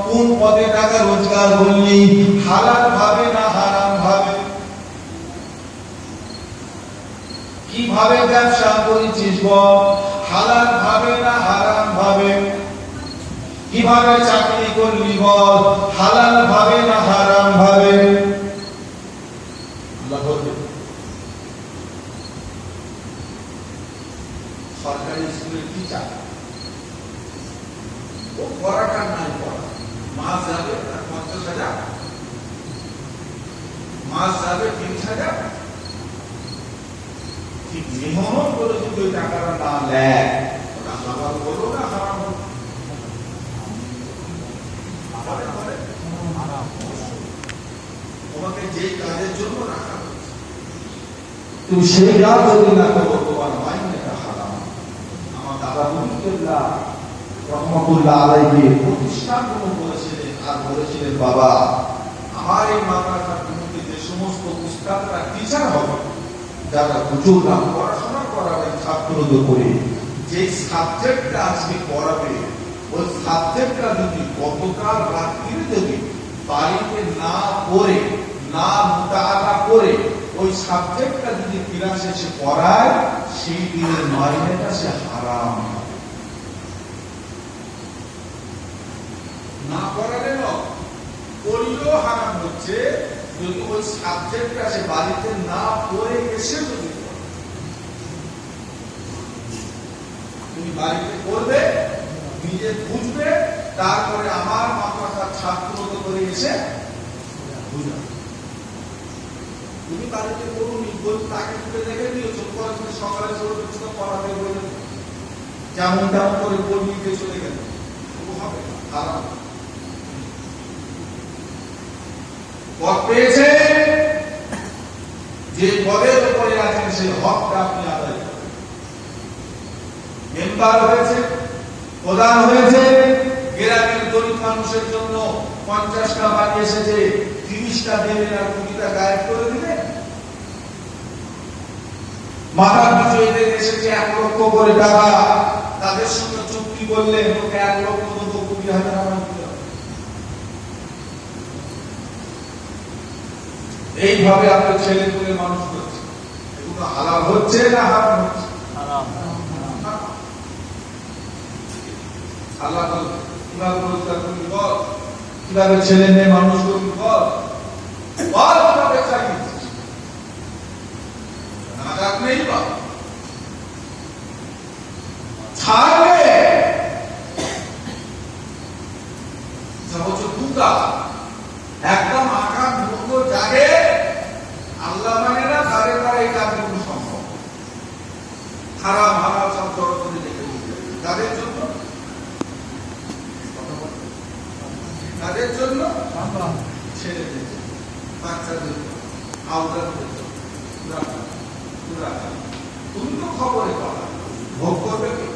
কোন পথে টাকা রোজগার করলি, হালাল ভাবে না হারাম ভাবে, কিভাবে ব্যবসা করেছিস বল, হালাল ভাবে না হারাম ভাবে, কিভাবে চাকরি করলি বল, হালাল ভাবে না হারাম ভাবে। আল্লাহ বলবে সরকারি স্কুলের টিচার ও পড়াটা নাই পড়া, মাস যাবে 50,000, মাস যাবে 30,000, ঠিক মেহনত করে যদি ওই টাকাটা না নেয় ওটা হালাল হলো না হারাম হলো? তোমাকে যে কাজের জন্য রাখা হয়েছে তুমি সেই কাজ যদি না করো তোমার মাইনেটা হারাম। আমার দাদা মুফতিউল্লাহ রহমাতুল্লাহ আলাইহি প্রতিষ্ঠান বলেছিলেন আর বলেছিলেন, বাবা আমার এই মাদ্রাসার মধ্যে যে সমস্ত উস্তাদরা টিচার হবে, যারা হুজুররা পড়াশোনা করাবেন ছাত্রদের করে, যে সাবজেক্টটা আজকে পড়াবে ওই সাবজেক্টটা যদি গতকাল রাত্রিরে যদি বাড়িতে না পড়ে না মুতাআলা করে ওই সাবজেক্টটা যদি ক্লাসে এসে পড়ায়, সেই দিনের মাইনেটা সে হারাম। না পড়ালে পড়লেও হারাম হচ্ছে, যদি ওই সাবজেক্টটা সে বাড়িতে না পড়ে এসে যদি তুমি বাড়িতে পড়বে, নিজে বুঝবে, তারপরে আমার মাদ্রাসার ছাত্রদের করে এসে বুঝাবে। তুমি বাড়িতে পড়ুনি, তাকে তুলে দেখে দিয়েছো, সকালে পড়াবে বলে যেমন তেমন করে পড়বি দিয়ে চলে গেল, হবে হারাম। পদ পেয়েছে, যে পদের উপরে আছেন সেই হকটা আপনি আদায় করেন। মেম্বার হয়েছে, প্রধান হয়েছে, গ্রামের গরিব মানুষের জন্য 50টা বাড়ি এসেছে, 30টা দেবেন আর 20টা গায়েব করে দিলেন। মাথার পিছু এদের এসেছে 1 লক্ষ করে টাকা, তাদের সঙ্গে চুক্তি করলেন ওকে 1 লক্ষ 20,000 আমার দিতে হবে। এইভাবে আপনার ছেলে পুলে মানুষ করছে, এগুলো হালাল হচ্ছে না হারাম হচ্ছে? আল্লাহ কিভাবে রোজগার করবি বল, কিভাবে ছেলে মেয়ে মানুষ করবি বল, কিভাবে চাকরি নাগাদ নেই বা ছাড়বে হচ্ছে দুটা, একদম আঘাত মুখ জাগে আল্লাহ মানে না, তাদের দ্বারা এই কাজগুলো সম্ভব। হারাম হারাম সব জড় করে দেখে তাদের জন্য, তাদের জন্য, ছেলেদের বাচ্চাদের আওতাদের তুমি তো খবরে পাবা, ভোগ করবে কি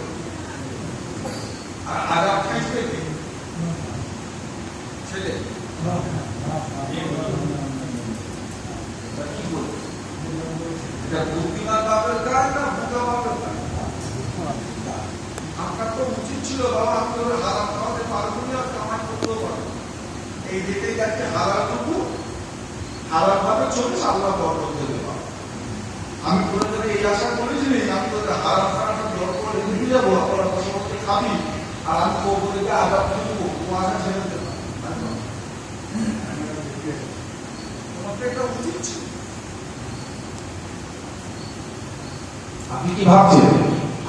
আর আঘাত খাইবে কি ছেলে, কি বলবে? এটা বুদ্ধিমান বাপের কাজ না বোকা বাপের কাজ? আপনার তো উচিত ছিল বাবা আপনি ওরা হারাম খাওয়াতে পারবেন না, কামাই করতেও পারবেন। এই যেতে যাচ্ছে হারামটুকু হারাম ভাবে চলে আল্লাহ বরকত দেবে। আমি কোনোদিন এই আশা করেছি আমি তোদের হারাম খাওয়াটা বড় করে নিয়ে যাবো, আপনারা সমস্ত খাবি আর আমি কবরকে আঘাত দেবো, আশা ছেড়ে দেবো। তোমাকে এটা উচিত ছিল। আপনি কি ভাবছেন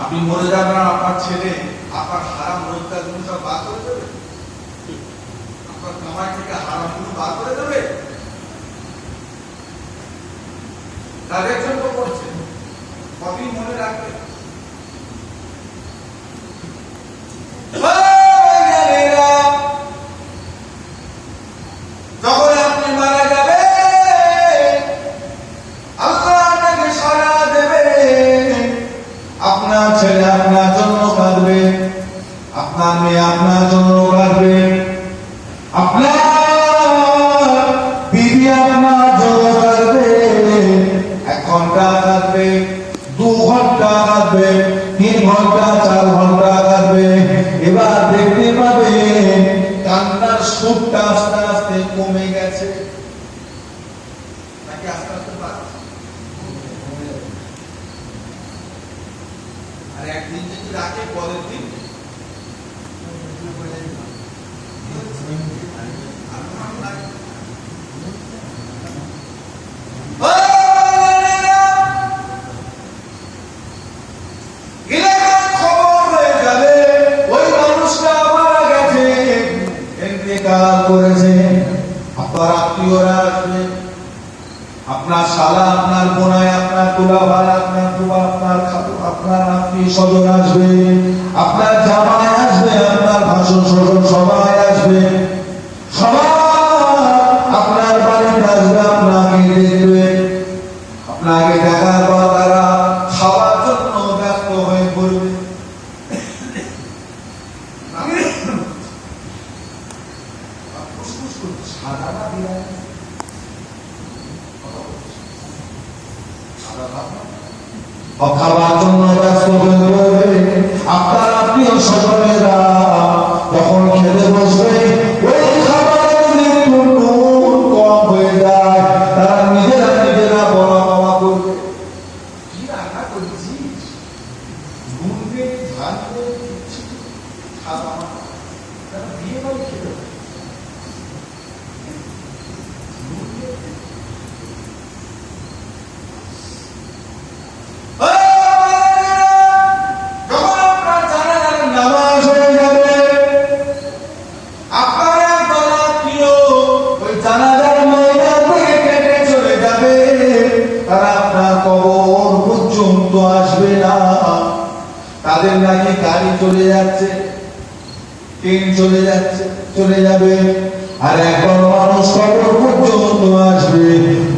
আপনি মরে যাবেন আর আপনার ছেলে আপনার হারাম রোজগার গুলো সব বার করে দেবে? আপনার কামাই থেকে হারাম গুলো বার করে দেবে? তাদের জন্য করছে, কতদিন মনে রাখবে। যখন আপনি মারা যাবে আল্লাহ আপনাকে সাড়া দেবে, আপনার ছেলে আপনার জন্য কাঁদবে, আপনার মেয়ে আপনার জন্য কাঁদবে, আপনার বিবি আপনার জন্য কাঁদবে। 1 ঘন্টা সুদটা আস্তে আস্তে কমে গেছে নাকি আস্তে আস্তে বাড়ছে? আর একদিন যদি রাখে পরের দিন করেছে, আপনার আত্মীয়রা আসবে, আপনার শালা, আপনার বোনাই, আপনার তুলা ভাই, আপনার তুবা, আপনার আত্মীয় স্বজন আসবে, আপনার জামাই আসবে, আপনার ভাসুর শ্বশুর সবাই আসবে, সবাই আপনার বাড়িতে আসবে, আপনাকে দেখবে, আপনাকে দেখার পর তারা খাওয়ার জন্য ব্যস্ত হয়ে পড়বে। খাবার জন্য ব্যস্ত হয়ে পড়বে, আপনার আত্মীয় স্বজনেরা তখন খেতে বসবে, ওই খাবারের যদি একটু নুন কম হয়ে যায় তারা নিজেরা বলা কমা করবে, কি রান্না করেছিস, নুন দিয়ে ঝাল দিয়ে দিচ্ছি খাওয়া, তারা বিয়ে বাড়ি খেতে তাদের নাকি গাড়ি চলে যাচ্ছে, ট্রেন চলে যাচ্ছে, চলে যাবে, আর এখন মানুষ কবর পর্যন্ত আসবে,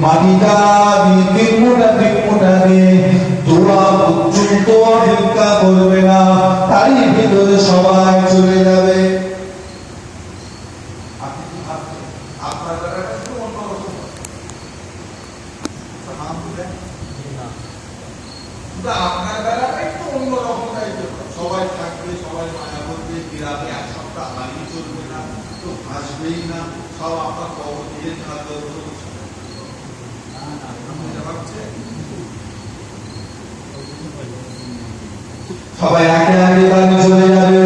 মাটিটা দিয়ে তিন মোটা দিয়ে দোয়া পর্যন্ত অপেক্ষা করবে না, তারই ভিতরে সবাই চলে যাবে। আপনি কি ভাবছেন আপনার বেলাটা একটু অন্যরকম? আপনার বেলাটা একটু অন্যরকম টাইপের, সবাই থাকবে, সবাই মায়া করবে, গ্রামে এক সপ্তাহ হারিয়ে চলবে না, তো আসবেই না, সব আপনার কবর দিয়ে থাকবে। সবাই আগে বাড়ি চলে যাবে,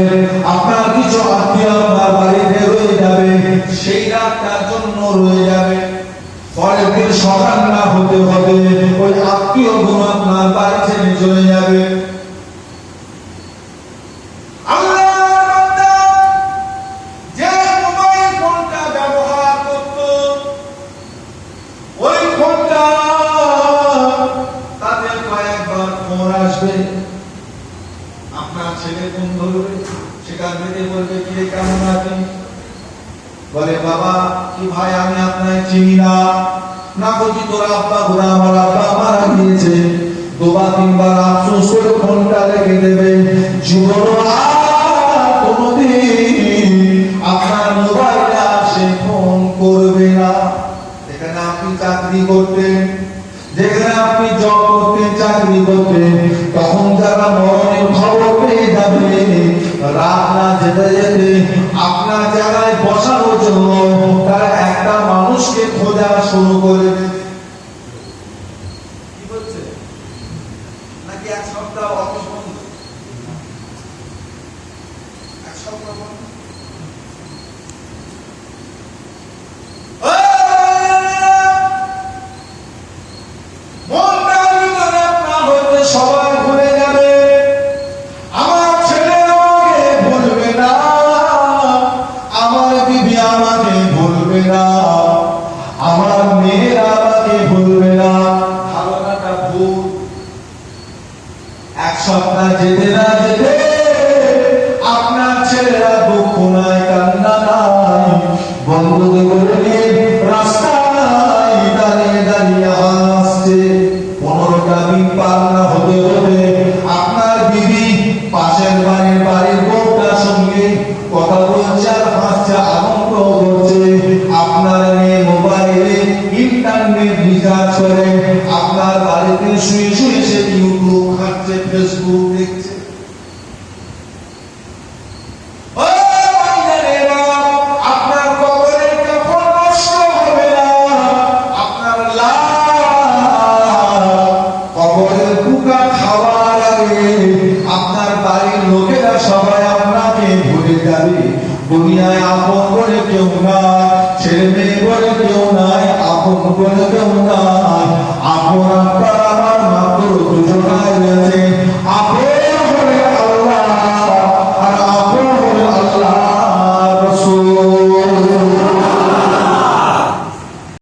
আপনার কিছু আত্মীয় আপনার বাড়িতে রয়ে যাবে, সেই রাতটার জন্য রয়ে যাবে, পরের দিন সকাল না হতে হবে ওই আত্মীয় গুণ আপনার বাড়ি ছেড়ে চলে যাবে। যে মোবাইল ফোনটা ব্যবহার করত, ওই ফোনটা তাদের কয়েকবার ফোন আসবে, আপনার ছেলে ফোন ধরবে, সেখান থেকে বলবে কি রে কেমন আছেন, বলে বাবা কি ভাই আমি আপনাকে চিনি না, না বলছি তোর আব্বা ঘোরা, আমার আব্বা মারা গিয়েছে, দুবার তিনবার আফসোস করে ফোনটা রেখে দেবে, জীবন আর কোনোদিন আপনার মোবাইলে আসে ফোন করবে না। এখানে আপনি চাকরি করতেন, যেখানে আপনি জব করতেন, চাকরি করতেন, তখন যারা মরণের খবর পেয়ে যাবে, রাত না যেতে যেতে আপনার জায়গায় বসানোর জন্য তারা একটা মানুষকে খোঁজা শুরু করে দেবে। কি বলছে? নাকি এক সপ্তাহ অফিস বন্ধ, এক সপ্তাহ বন্ধ, দুনিয়ায় আপন করে কেউ নাই, ছেলে মেয়ে বলে কেউ নাই, আপন করে কেউ নাই। আপন আপনার আমার মাত্র দুজনাই রয়েছে,